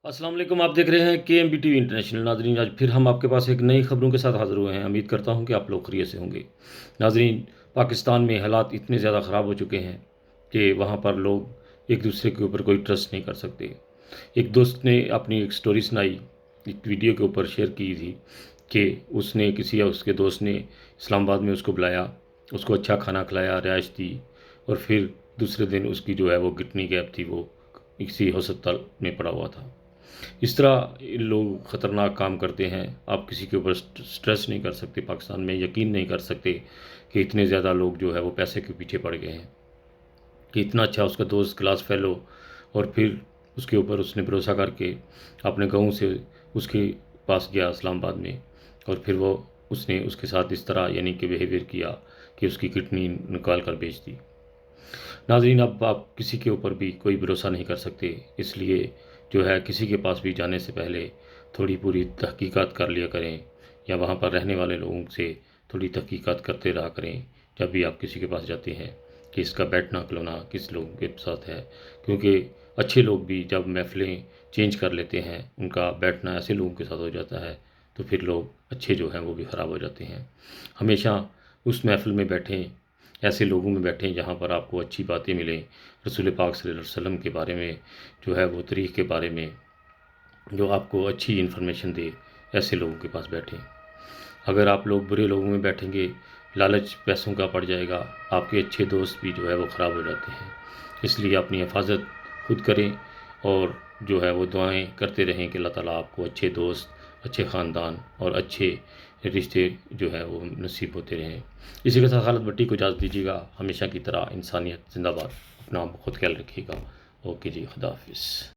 अस्सलाम वालेकुम। आप देख रहे हैं KMBTV इंटरनेशनल। नाजरीन, आज फिर हम आपके पास एक नई खबरों के साथ हाज़िर हुए हैं। उम्मीद करता हूं कि आप लोग खैरियत से होंगे। नाजरीन, पाकिस्तान में हालात इतने ज़्यादा ख़राब हो चुके हैं कि वहां पर लोग एक दूसरे के ऊपर कोई ट्रस्ट नहीं कर सकते। एक दोस्त ने अपनी एक स्टोरी सुनाई, एक वीडियो के ऊपर शेयर की थी कि उसने किसी या उसके दोस्त ने इस्लामाबाद में उसको बुलाया, उसको अच्छा खाना खिलाया, रिहाइश दी और फिर दूसरे दिन उसकी जो है वो किडनी गैप थी, वो किसी अस्पताल में पड़ा हुआ था। इस तरह ये लोग ख़तरनाक काम करते हैं। आप किसी के ऊपर स्ट्रेस नहीं कर सकते। पाकिस्तान में यकीन नहीं कर सकते कि इतने ज़्यादा लोग जो है वो पैसे के पीछे पड़ गए हैं, कि इतना अच्छा उसका दोस्त क्लास फेलो और फिर उसके ऊपर उसने भरोसा करके अपने गाँव से उसके पास गया इस्लामाबाद में, और फिर वो उसने उसके साथ इस तरह यानी कि बिहेवियर किया कि उसकी किडनी निकाल कर बेच दी। नाज़रीन, अब आप किसी के ऊपर भी कोई भरोसा नहीं कर सकते, इसलिए जो है किसी के पास भी जाने से पहले थोड़ी पूरी तहकीकात कर लिया करें, या वहाँ पर रहने वाले लोगों से थोड़ी तहकीकात करते रहा करें जब भी आप किसी के पास जाते हैं, कि इसका बैठना खिलौना किस लोगों के साथ है। क्योंकि अच्छे लोग भी जब महफ़िलें चेंज कर लेते हैं, उनका बैठना ऐसे लोगों के साथ हो जाता है, तो फिर लोग अच्छे जो हैं वो भी ख़राब हो जाते हैं। हमेशा उस महफ़िल में बैठें, ऐसे लोगों में बैठें जहाँ पर आपको अच्छी बातें मिलें, रसूल पाक सल्लल्लाहु अलैहि वसल्लम के बारे में जो है वो तरीक़ के बारे में जो आपको अच्छी इन्फॉर्मेशन दे, ऐसे लोगों के पास बैठें। अगर आप लोग बुरे लोगों में बैठेंगे, लालच पैसों का पड़ जाएगा, आपके अच्छे दोस्त भी जो है वो ख़राब हो जाते हैं। इसलिए अपनी हिफाज़त खुद करें और जो है वो दुआएँ करते रहें कि अल्लाह ताला आपको अच्छे दोस्त, अच्छे ख़ानदान और अच्छे रिश्ते जो है वो नसीब होते रहें। इसी के साथ खालिद भट्टी को इजाज़त दीजिएगा। हमेशा की तरह इंसानियत ज़िंदाबाद। अपना बहुत ख्याल रखिएगा। ओके जी, खुदा हाफ़िज़।